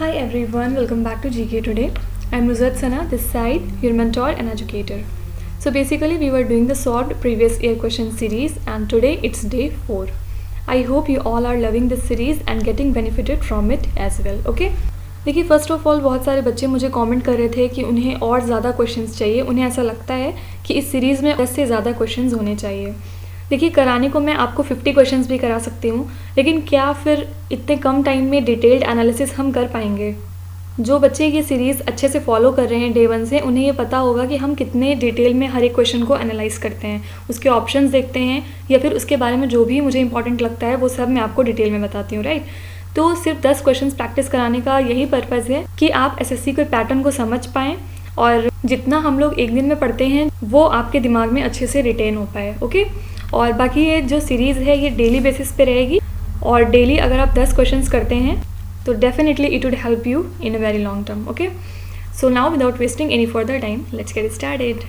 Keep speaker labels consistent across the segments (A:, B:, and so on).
A: Hi everyone, welcome back to GK today. I'm Nuzhat Sana, this side, your mentor and educator. So basically we were doing the solved previous year question series and today it's day 4. I hope you all are loving this series and getting benefited from it as well, okay? देखिए first of all बहुत सारे बच्चे मुझे comment कर रहे थे कि उन्हें और ज़्यादा क्वेश्चंस चाहिए, उन्हें ऐसा लगता है कि इस सीरीज़ में 10 से ज़्यादा क्वेश्चंस होने चाहिए। देखिए कराने को मैं आपको 50 क्वेश्चंस भी करा सकती हूँ, लेकिन क्या फिर इतने कम टाइम में डिटेल्ड एनालिसिस हम कर पाएंगे? जो बच्चे ये सीरीज़ अच्छे से फॉलो कर रहे हैं डे 1 से, उन्हें ये पता होगा कि हम कितने डिटेल में हर एक क्वेश्चन को एनालाइज करते हैं, उसके ऑप्शंस देखते हैं या फिर उसके बारे में जो भी मुझे इंपॉर्टेंट लगता है वो सब मैं आपको डिटेल में बताती हूँ, राइट? तो सिर्फ 10 क्वेश्चंस प्रैक्टिस कराने का यही पर्पज़ है कि आप एसएससी के पैटर्न को समझ पाएँ और जितना हम लोग एक दिन में पढ़ते हैं वो आपके दिमाग में अच्छे से रिटेन हो पाए, ओके? और बाकी ये जो सीरीज़ है ये डेली बेसिस पे रहेगी और डेली अगर आप 10 क्वेश्चंस करते हैं तो definitely it would help you in a very long term, okay? So now without wasting any further time let's get started.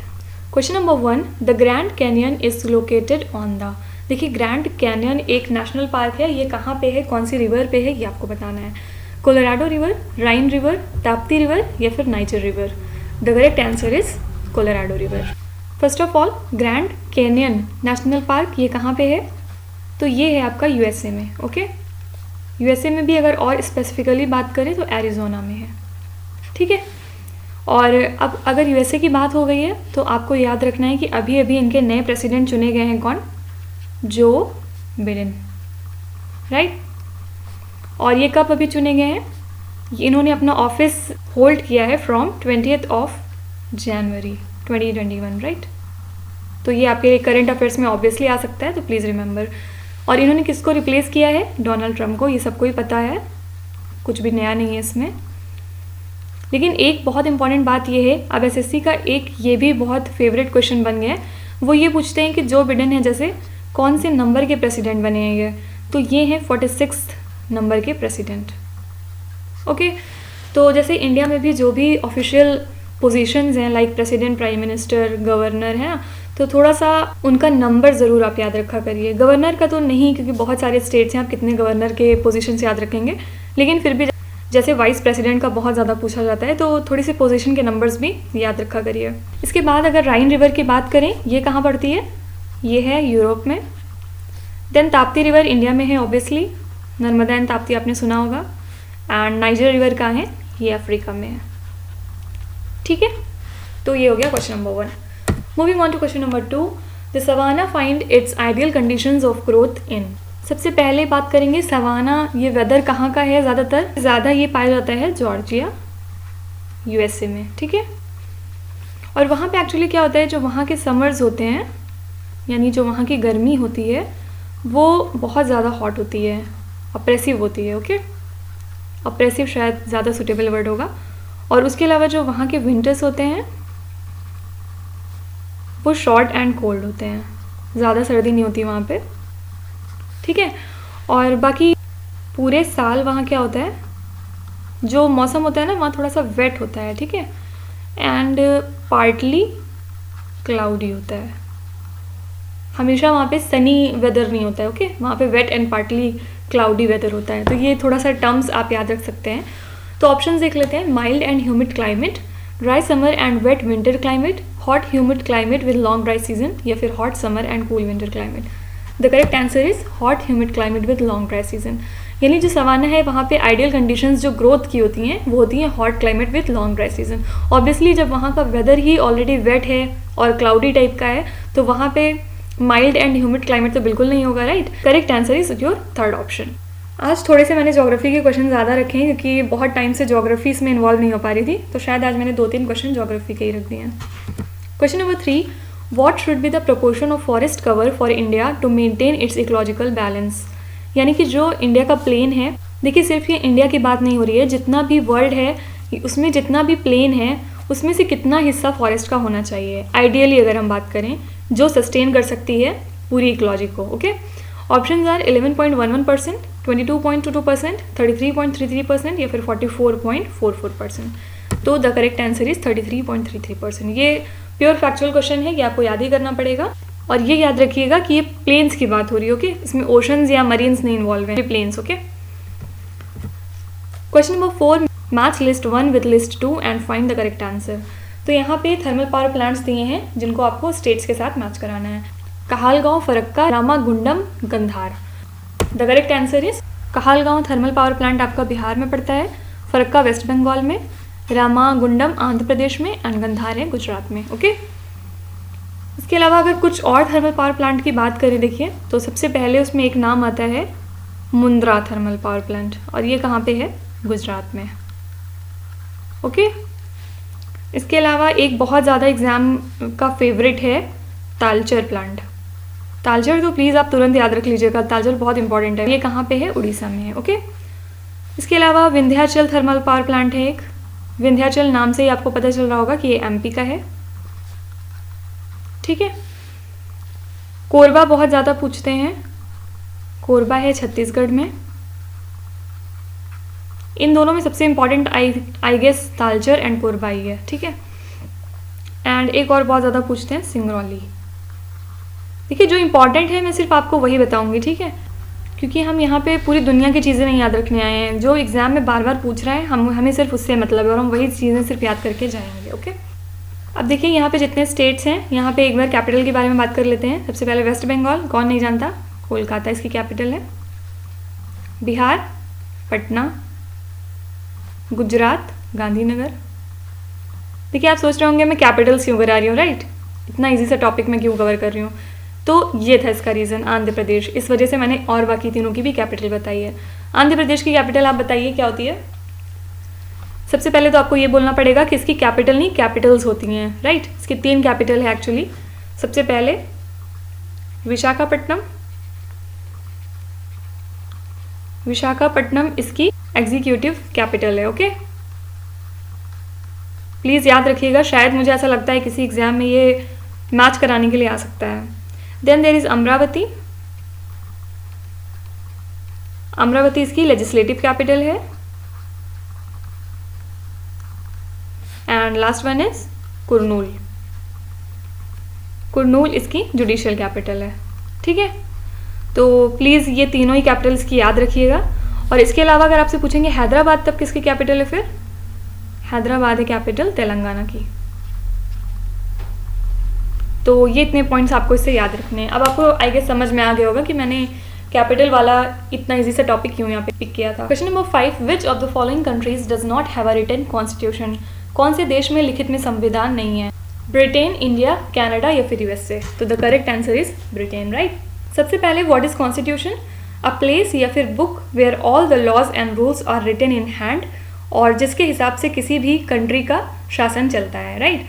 A: Question number 1, the grand canyon is located on the. देखिए grand canyon एक national park है, ये कहाँ पे है, कौन सी river पे है, ये आपको बताना है। कोलोराडो रिवर, राइन रिवर, ताप्ती रिवर या फिर niger river? The correct answer is Colorado river. First of all grand canyon national park ये कहाँ पे है? तो ये है आपका यूएसए में, ओके? यूएसए में भी अगर और स्पेसिफिकली बात करें तो एरिजोना में है, ठीक है? और अब अगर यूएसए की बात हो गई है तो आपको याद रखना है कि अभी अभी इनके नए प्रेसिडेंट चुने गए हैं, कौन? Joe Biden, right? और ये कब अभी चुने गए हैं? इन्होंने अपना ऑफिस होल्ड किया है from 20th of January 2021, right? तो ये आपके करंट अफेयर्स में ऑब्वियसली आ सकता है, तो प्लीज़ रिमेंबर। और इन्होंने किसको रिप्लेस किया है? डोनाल्ड ट्रंप को, ये सबको ही पता है, कुछ भी नया नहीं है इसमें। लेकिन एक बहुत इंपॉर्टेंट बात ये है, अब एसएससी का एक ये भी बहुत फेवरेट क्वेश्चन बन गया है, वो ये पूछते हैं कि जो बिडेन है जैसे कौन से नंबर के प्रेसिडेंट बने हैं ये? तो ये हैं 46 नंबर के प्रेसिडेंट, ओके? तो जैसे इंडिया में भी जो भी ऑफिशियल पोजीशंस हैं like president, prime minister, governor, है ना, तो थोड़ा सा उनका नंबर ज़रूर आप याद रखा करिए। गवर्नर का तो नहीं, क्योंकि बहुत सारे स्टेट्स हैं, आप कितने गवर्नर के पोजीशंस याद रखेंगे, लेकिन फिर भी जैसे वाइस प्रेसिडेंट का बहुत ज़्यादा पूछा जाता है तो थोड़ी सी पोजीशन के नंबर्स भी याद रखा करिए। इसके बाद अगर राइन रिवर की बात करें, ये कहाँ पड़ती है? ये है यूरोप में। देन ताप्ती रिवर इंडिया में है ऑब्वियसली, नर्मदा एंड ताप्ती आपने सुना होगा। एंड नाइजर रिवर कहाँ है? ये अफ्रीका में है, ठीक है? तो ये हो गया question number 1। Moving on to question number 2, the savanna find its ideal conditions of growth in. सबसे पहले बात करेंगे सवाना, ये वेदर कहाँ का है? ज़्यादा ये पाया जाता है जॉर्जिया, यूएसए में, ठीक है? और वहाँ पे एक्चुअली क्या होता है, जो वहाँ के समर्स होते हैं, यानी जो वहाँ की गर्मी होती है वो बहुत ज़्यादा हॉट होती है, अप्रेसिव होती है, ओके? अप्रेसिव शायद ज़्यादा सुटेबल वर्ड होगा। और उसके अलावा जो वहाँ के विंटर्स होते हैं वो शॉर्ट एंड कोल्ड होते हैं, ज़्यादा सर्दी नहीं होती वहाँ पे, ठीक है? और बाकी पूरे साल वहाँ क्या होता है, जो मौसम होता है ना वहाँ थोड़ा सा वेट होता है, ठीक है? एंड पार्टली क्लाउडी होता है, हमेशा वहाँ पे सनी वेदर नहीं होता है, ओके? वहाँ पे wet and partly cloudy weather होता है। तो ये थोड़ा सा टर्म्स आप याद रख सकते हैं। तो ऑप्शंस देख लेते हैं, mild and humid climate, dry summer and wet winter climate, hot humid climate with long dry season या फिर hot summer and cool winter climate. The correct answer is hot humid climate with long dry season. यानी जो savanna है वहाँ पे ideal conditions जो growth की होती हैं वो होती हैं hot climate with long dry season. Obviously जब वहाँ का वेदर ही ऑलरेडी वेट है और क्लाउडी टाइप का है तो वहाँ पे माइल्ड एंड ह्यूमिड क्लाइमेट तो बिल्कुल नहीं होगा, right? Correct answer is your third option. आज थोड़े से मैंने ज्योग्राफी के क्वेश्चन ज़्यादा रखे हैं क्योंकि बहुत टाइम से ज्योग्राफी इसमें इन्वॉल्व नहीं हो पा रही थी, तो शायद आज मैंने 2-3 क्वेश्चन ज्योग्राफी के ही रख दिए हैं। Question number 3, what should be the proportion of forest cover for India to maintain its ecological balance? यानी कि जो इंडिया का प्लेन है, देखिए सिर्फ ये इंडिया की बात नहीं हो रही है, जितना भी वर्ल्ड है उसमें जितना भी प्लेन है उसमें से कितना हिस्सा फॉरेस्ट का होना चाहिए आइडियली, अगर हम बात करें, जो सस्टेन कर सकती है पूरी इकोलॉजी को, ओके? ऑप्शंस आर 11.11%, 22.22%, 33.33% या फिर 44.44%। तो द करेक्ट आंसर इज 33.33%। ये प्योर फैक्चुअल क्वेश्चन है, ये आपको याद ही करना पड़ेगा। और ये याद रखिएगा कि ये प्लेन्स की बात हो रही है, ओके? इसमें ओशंस या मरीन्स नहीं इन्वॉल्व हैं, plains, okay? Question number 4, match list 1 with list 2 and find the correct answer. तो यहाँ पे थर्मल पावर प्लांट्स दिए हैं जिनको आपको स्टेट्स के साथ मैच कराना है। Kahalgaon, Farakka, Ramagundam, Gandhar. The correct answer is Kahalgaon thermal power plant आपका बिहार में पड़ता है, फरक्का वेस्ट बंगाल में, रामागुंडम आंध्र प्रदेश में एंड गंधार है गुजरात में। ओके, इसके अलावा अगर कुछ और थर्मल पावर प्लांट की बात करें देखिए तो सबसे पहले उसमें एक नाम आता है मुंद्रा थर्मल पावर प्लांट, और ये कहाँ पे है? गुजरात में। ओके, इसके अलावा एक बहुत ज़्यादा एग्ज़ाम का फेवरेट है तालचर प्लांट। तालचर तो प्लीज़ आप तुरंत याद रख लीजिएगा, तालचर बहुत इंपॉर्टेंट है। ये कहाँ पे है? उड़ीसा में है। ओके, इसके अलावा विंध्याचल थर्मल पावर प्लांट है एक। विंध्याचल नाम से ही आपको पता चल रहा होगा कि ये एमपी का है। ठीक है, कोरबा बहुत ज़्यादा पूछते हैं, कोरबा है छत्तीसगढ़ में। इन दोनों में सबसे important I guess Talcher and Korba ही है। ठीक है, एंड एक और बहुत ज़्यादा पूछते हैं सिंगरौली। देखिए जो इम्पॉर्टेंट है मैं सिर्फ आपको वही बताऊंगी, ठीक है, क्योंकि हम यहाँ पे पूरी दुनिया की चीज़ें नहीं याद रखने आए हैं। जो एग्ज़ाम में बार बार पूछ रहा है हमें सिर्फ उससे मतलब है और हम वही चीज़ें सिर्फ याद करके जाएंगे। ओके, अब देखिए यहाँ पे जितने स्टेट्स हैं यहाँ पे एक बार कैपिटल के बारे में बात कर लेते हैं। सबसे पहले वेस्ट बंगाल, कौन नहीं जानता, कोलकाता इसकी कैपिटल है। बिहार, पटना। गुजरात, गांधीनगर। देखिए आप सोच रहे होंगे मैं कैपिटल्स क्यों करा रही हूँ, राइट, इतना इजी सा टॉपिक मैं क्यों कवर कर रही हूँ, तो ये था इसका रीज़न, आंध्र प्रदेश। इस वजह से मैंने और बाकी तीनों की भी कैपिटल बताई है। आंध्र प्रदेश की कैपिटल आप बताइए क्या होती है? सबसे पहले तो आपको ये बोलना पड़ेगा कि इसकी कैपिटल नहीं कैपिटल्स होती हैं, राइट। इसकी 3 कैपिटल है एक्चुअली। सबसे पहले विशाखापट्टनम। विशाखापट्टनम इसकी एग्जीक्यूटिव कैपिटल है। ओके, प्लीज़ याद रखिएगा, शायद मुझे ऐसा लगता है किसी एग्जाम में ये मैच कराने के लिए आ सकता है। Then there is Amaravati. Amaravati इसकी लेजिस्लेटिव कैपिटल है। And last one is Kurnool. Kurnool इसकी जुडिशियल कैपिटल है। ठीक है, तो प्लीज़ ये तीनों ही कैपिटल्स की याद रखिएगा। और इसके अलावा अगर आपसे पूछेंगे हैदराबाद तब किसकी कैपिटल है, फिर हैदराबाद है कैपिटल तेलंगाना की। तो ये इतने पॉइंट्स आपको इससे याद रखने हैं। अब आपको आई गेस समझ में आ गया होगा कि मैंने कैपिटल वाला इतना इजी सा टॉपिक क्यों यहाँ पे पिक किया था। Question number 5, which of the following countries does not have a written constitution? कौन से देश में लिखित में संविधान नहीं है? ब्रिटेन, इंडिया, कनाडा या फिर यूएसए? तो the correct answer is Britain, right. सबसे पहले what is constitution? A place या फिर book where all the laws and rules are written in hand, और जिसके हिसाब से किसी भी कंट्री का शासन चलता है, राइट।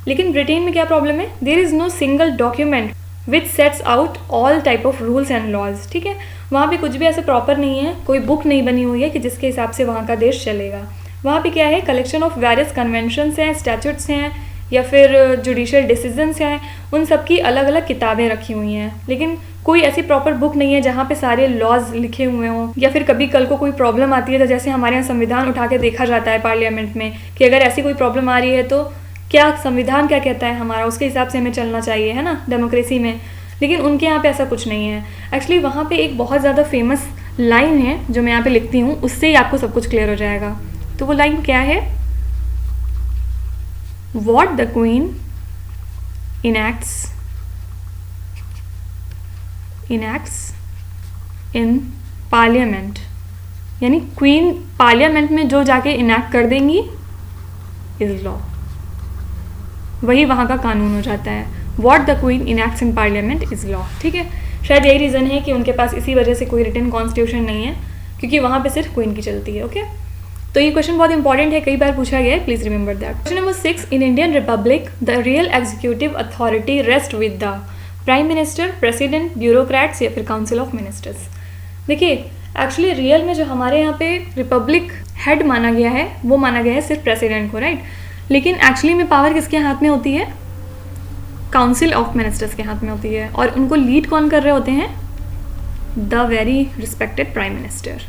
A: लेकिन ब्रिटेन में क्या प्रॉब्लम है? There is no single document which sets out all type of rules and laws. ठीक है, वहाँ पे कुछ भी ऐसे प्रॉपर नहीं है, कोई बुक नहीं बनी हुई है कि जिसके हिसाब से वहाँ का देश चलेगा। वहाँ पे क्या है, कलेक्शन ऑफ वेरियस कन्वेंशंस हैं, स्टैट्यूट्स हैं या फिर जुडिशियल डिसीजंस हैं, उन सब की अलग अलग किताबें रखी हुई हैं, लेकिन कोई ऐसी प्रॉपर बुक नहीं है जहाँ पे सारे लॉज लिखे हुए हों। या फिर कभी कल को कोई प्रॉब्लम आती है तो जैसे हमारे यहाँ संविधान उठा के देखा जाता है पार्लियामेंट में कि अगर ऐसी कोई प्रॉब्लम आ रही है तो क्या संविधान क्या कहता है हमारा, उसके हिसाब से हमें चलना चाहिए, है ना, डेमोक्रेसी में। लेकिन उनके यहाँ पे ऐसा कुछ नहीं है। एक्चुअली वहाँ पे एक बहुत ज़्यादा फेमस लाइन है जो मैं यहाँ पे लिखती हूँ, उससे ही आपको सब कुछ क्लियर हो जाएगा। तो वो लाइन क्या है? What the Queen enacts in Parliament, यानी क्वीन पार्लियामेंट में जो जाके इनैक्ट कर देंगी इज लॉ, वही वहाँ का कानून हो जाता है। What the Queen enacts in Parliament is law। ठीक है, शायद यही रीज़न है कि उनके पास इसी वजह से कोई रिटन कॉन्स्टिट्यूशन नहीं है, क्योंकि वहाँ पे सिर्फ क्वीन की चलती है। ओके, तो ये क्वेश्चन बहुत इंपॉर्टेंट है, कई बार पूछा गया है, please remember that. Question number 6, in Indian Republic the real executive authority rest with the prime minister, president, bureaucrats या फिर काउंसिल ऑफ मिनिस्टर्स। देखिए एक्चुअली रियल में जो हमारे यहाँ पे रिपब्लिक हेड माना गया है वो माना गया है सिर्फ प्रेसिडेंट को, राइट। लेकिन एक्चुअली में पावर किसके हाथ में होती है? काउंसिल ऑफ मिनिस्टर्स के हाथ में होती है, और उनको लीड कौन कर रहे होते हैं? The very respected prime minister.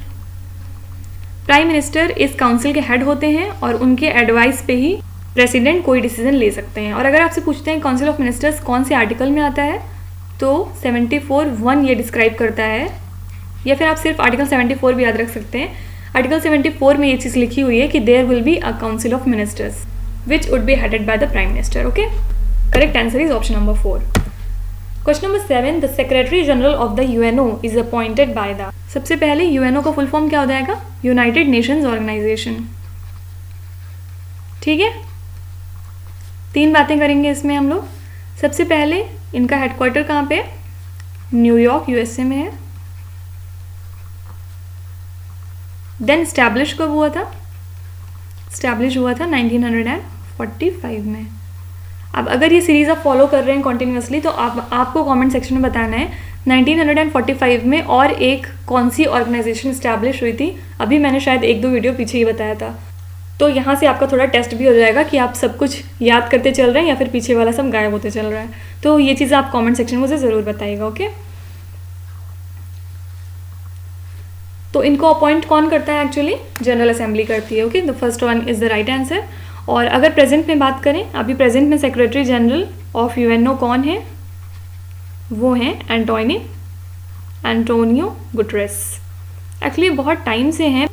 A: Prime minister इस काउंसिल के हेड होते हैं और उनके एडवाइस पे ही प्रेसिडेंट कोई डिसीजन ले सकते हैं। और अगर आपसे पूछते हैं काउंसिल ऑफ मिनिस्टर्स कौन से आर्टिकल में आता है, तो 74(1) ये डिस्क्राइब करता है, या फिर आप सिर्फ आर्टिकल 74 भी याद रख सकते हैं। आर्टिकल 74 में ये चीज़ लिखी हुई है कि there will be a council of ministers which would be headed by the prime minister. Okay, correct answer is option number 4. Question number 7, the secretary general of the UNO is appointed by the. सबसे पहले UNO का full form क्या हो जाएगा? United Nations Organization. ठीक है, 3 बातें करेंगे इसमें हम लोग. सबसे पहले इनका हेडक्वार्टर कहाँ पे? न्यूयॉर्क यूएसए में है. देन स्टैब्लिश कब हुआ था? स्टैब्लिश हुआ था 1945 में. अब अगर ये सीरीज़ आप फॉलो कर रहे हैं कॉन्टिन्यूसली तो आपको कमेंट सेक्शन में बताना है 1945 में और एक कौन सी ऑर्गेनाइजेशन स्टैब्लिश हुई थी. अभी मैंने शायद 1-2 वीडियो पीछे ही बताया था. तो यहाँ से आपका थोड़ा टेस्ट भी हो जाएगा कि आप सब कुछ याद करते चल रहे हैं या फिर पीछे वाला सब गायब होते चल रहा है. तो ये चीज़ आप कमेंट सेक्शन में मुझे ज़रूर बताइएगा. ओके, तो इनको अपॉइंट कौन करता है? एक्चुअली जनरल असेंबली करती है. Okay, the first one is the right answer. और अगर प्रेजेंट में बात करें, अभी प्रेजेंट में सेक्रेटरी जनरल ऑफ यूएनओ कौन है? वो हैं एंटोनियो गुटरेस. एक्चुअली बहुत टाइम से हैं.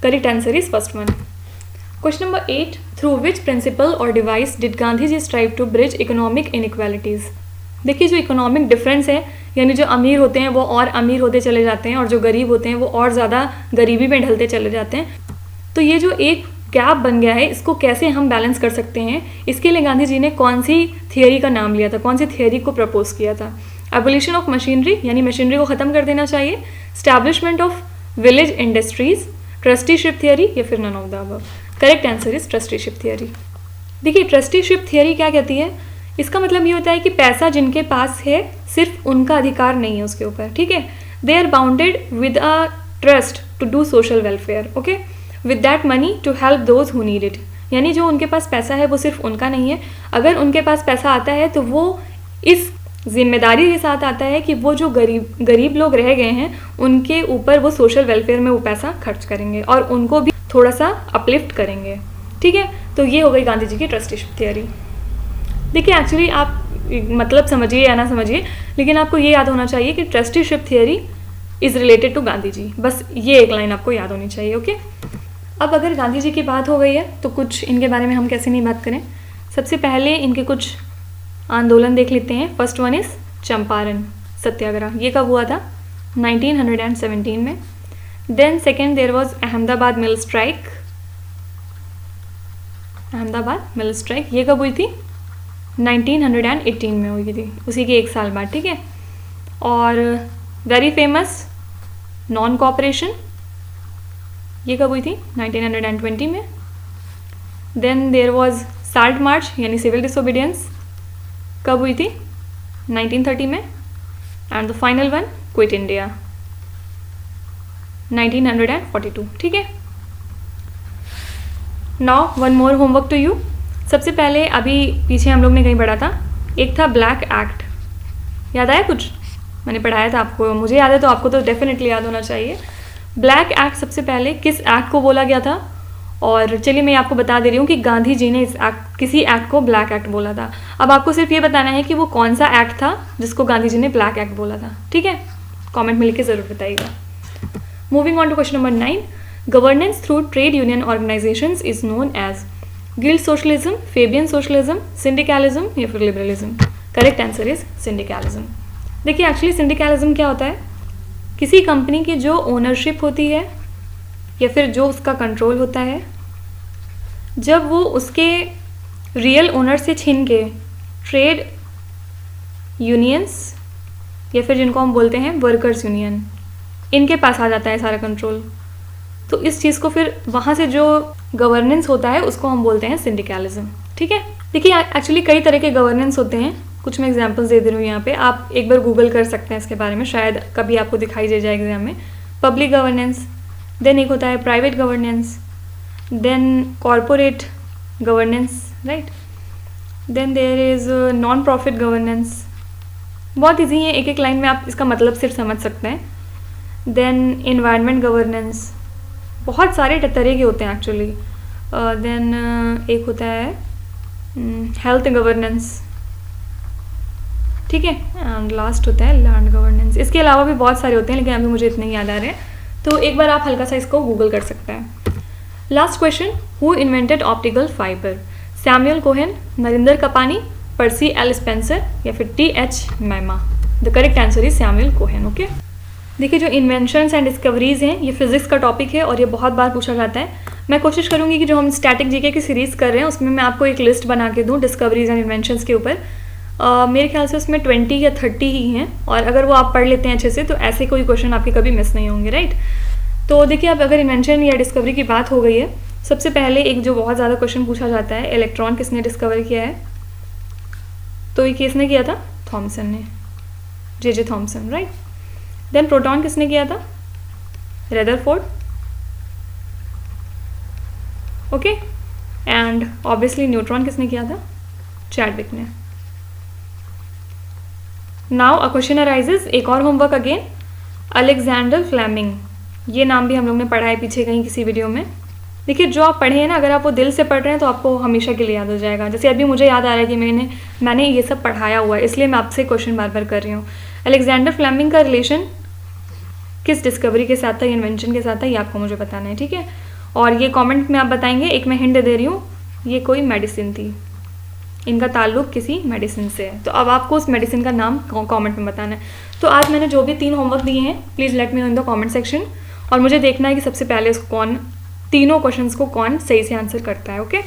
A: Correct answer is first one. Question number 8, through which principle और device did Gandhi ji strive to bridge economic inequalities. देखिए, जो इकोनॉमिक डिफरेंस है, यानी जो अमीर होते हैं वो और अमीर होते चले जाते हैं और जो गरीब होते हैं वो और ज़्यादा गरीबी में ढलते चले जाते हैं. तो ये जो एक गैप बन गया है, इसको कैसे हम बैलेंस कर सकते हैं, इसके लिए गांधी जी ने कौन सी थियोरी का नाम लिया था, कौन सी थियोरी को प्रपोज किया था? एबोलिशन ऑफ मशीनरी, यानी मशीनरी को ख़त्म कर देना चाहिए. Establishment of village industries, trusteeship theory, या फिर none of the above. Correct answer is trusteeship theory. देखिए, ट्रस्टीशिप थियोरी क्या कहती है? इसका मतलब ये होता है कि पैसा जिनके पास है सिर्फ उनका अधिकार नहीं है उसके ऊपर. ठीक है, they are bounded with a trust to do social welfare. Okay, with that money to help those who need it. यानी जो उनके पास पैसा है वो सिर्फ उनका नहीं है. अगर उनके पास पैसा आता है तो वो इस जिम्मेदारी के साथ आता है कि वो जो गरीब लोग रह गए हैं उनके ऊपर वो सोशल वेलफेयर में वो पैसा खर्च करेंगे और उनको भी थोड़ा सा अपलिफ्ट करेंगे. ठीक है, तो ये हो गई गांधी जी की ट्रस्टीशिप थियोरी. देखिए, एक्चुअली आप मतलब समझिए या ना समझिए, लेकिन आपको ये याद होना चाहिए कि trusteeship theory is related to Gandhi ji. बस ये एक लाइन आपको याद होनी चाहिए. ओके, अब अगर गांधी जी की बात हो गई है तो कुछ इनके बारे में हम कैसे नहीं बात करें. सबसे पहले इनके कुछ आंदोलन देख लेते हैं. First one is Champaran Satyagraha. ये कब हुआ था? 1917 में. Then second there was Ahmedabad mill strike. Ahmedabad mill strike ये कब हुई थी? 1918 में हुई थी, उसी के 1 साल बाद. ठीक है, और वेरी फेमस नॉन कॉपरेशन, ये कब हुई थी? 1920 में. Then there was salt march यानी सिविल डिसोबीडियंस, कब हुई थी? 1930 में. And the final one quit India, 1942. ठीक है, now one more homework to you. सबसे पहले अभी पीछे हम लोग ने कहीं पढ़ा था, एक था ब्लैक एक्ट. याद आया कुछ? मैंने पढ़ाया था आपको, मुझे याद है तो आपको तो डेफिनेटली याद होना चाहिए. ब्लैक एक्ट सबसे पहले किस एक्ट को बोला गया था? और चलिए मैं आपको बता दे रही हूँ कि गांधी जी ने इस एक्ट, किसी एक्ट को ब्लैक एक्ट बोला था. अब आपको सिर्फ ये बताना है कि वो कौन सा एक्ट था जिसको गांधी जी ने ब्लैक एक्ट बोला था. ठीक है, कमेंट में लिख के ज़रूर बताइएगा. Moving on to question number 9, governance through trade union organisations is known as guild socialism, Fabian socialism, syndicalism या फिर liberalism. Correct answer is syndicalism. देखिए, एक्चुअली सिंडिकलिज्म क्या होता है? किसी कंपनी की जो ओनरशिप होती है या फिर जो उसका कंट्रोल होता है, जब वो उसके रियल ओनर से छीन के ट्रेड यूनियंस या फिर जिनको हम बोलते हैं वर्कर्स यूनियन, इनके पास आ जाता है सारा कंट्रोल, तो इस चीज़ को फिर वहाँ से जो गवर्नेंस होता है उसको हम बोलते हैं सिंडिकलिज्म. ठीक है, देखिए एक्चुअली कई तरह के गवर्नेंस होते हैं. कुछ मैं एग्जांपल्स दे दे रही हूँ यहाँ पे, आप एक बार गूगल कर सकते हैं इसके बारे में, शायद कभी आपको दिखाई दे जाए एग्जाम में. पब्लिक गवर्नेंस, देन एक होता है private governance, then corporate governance, right. Then there is non profit governance. बहुत ईजी है, एक एक लाइन में आप इसका मतलब सिर्फ समझ सकते हैं. देन इन्वायरमेंट गवर्नेंस, बहुत सारे तरह के होते हैं एक्चुअली. देन एक होता है हेल्थ गवर्नेंस. ठीक है, एंड लास्ट होता है लैंड गवर्नेंस. इसके अलावा भी बहुत सारे होते हैं लेकिन अभी मुझे इतने ही याद आ रहे हैं. तो एक बार आप हल्का सा इसको गूगल कर सकते हैं। Last question, who invented optical fibre? Samuel Cohen, Narinder Kapany, pursed L Spencer या फिर टी.एच. मैमा? The correct answer is Samuel Cohen. Okay, देखिए जो इन्वेंशंस एंड डिस्कवरीज हैं ये फिजिक्स का टॉपिक है और ये बहुत बार पूछा जाता है। मैं कोशिश करूंगी कि जो हम स्टैटिक जीके की सीरीज़ कर रहे हैं उसमें मैं आपको एक लिस्ट बना के दूँ डिस्कवरीज एंड इन्वेंशंस के ऊपर। मेरे ख्याल से उसमें 20 या 30 ही हैं और अगर वो आप पढ़ लेते हैं अच्छे से तो ऐसे कोई क्वेश्चन आपके कभी मिस नहीं होंगे, राइट। तो देखिए अब अगर इन्वेंशन या डिस्कवरी की बात हो गई है, सबसे पहले एक जो बहुत ज़्यादा क्वेश्चन पूछा जाता है, इलेक्ट्रॉन किसने डिस्कवर किया है? तो ये किसने किया था? थॉमसन ने, J Thomson, right. Then proton किसने किया था? Rutherford. Okay, and obviously neutron किसने किया था? चैडविक ने। नाउ अ क्वेश्चन अराइजेज, एक और होमवर्क अगेन, अलेक्जेंडर फ्लेमिंग, ये नाम भी हम लोग ने पढ़ा है पीछे कहीं किसी वीडियो में। देखिए जो आप पढ़े हैं ना, अगर आप वो दिल से पढ़ रहे हैं तो आपको हमेशा के लिए याद हो जाएगा। जैसे अभी मुझे याद आ रहा है कि मैंने ये सब पढ़ाया हुआ है, इसलिए मैं आपसे क्वेश्चन बार बार कर रही हूँ। अलेक्जेंडर फ्लेमिंग का रिलेशन किस डिस्कवरी के साथ था, इन्वेंशन के साथ था, ये आपको मुझे बताना है, ठीक है। और ये कमेंट में आप बताएंगे। एक मैं हिंट दे रही हूँ, ये कोई मेडिसिन थी, इनका ताल्लुक किसी मेडिसिन से है, तो अब आपको उस मेडिसिन का नाम कमेंट में बताना है। तो आज मैंने जो भी 3 होमवर्क दिए हैं, please let me no in the comment section, और मुझे देखना है कि सबसे पहले उसको कौन, तीनों क्वेश्चंस को कौन सही से आंसर करता है। Okay,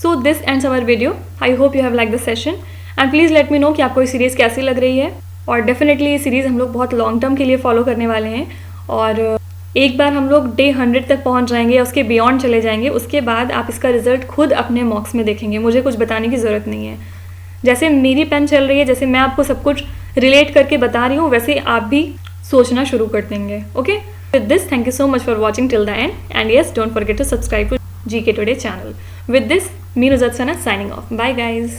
A: so this ends our video. I hope you have like the session and please let me know कि आपको ये सीरीज़ कैसी लग रही है। और डेफिनेटली ये सीरीज़ हम लोग बहुत लॉन्ग टर्म के लिए फॉलो करने वाले हैं और एक बार हम लोग डे 100 तक पहुंच जाएंगे या उसके बियॉन्ड चले जाएंगे, उसके बाद आप इसका रिजल्ट खुद अपने मॉक्स में देखेंगे, मुझे कुछ बताने की ज़रूरत नहीं है। जैसे मेरी पेन चल रही है, जैसे मैं आपको सब कुछ रिलेट करके बता रही हूँ, वैसे आप भी सोचना शुरू कर देंगे। Okay, with this thank you so much for watching till the end and yes don't forget to subscribe to GK Today channel. With this, me Nuzhat Sana signing off. Bye guys.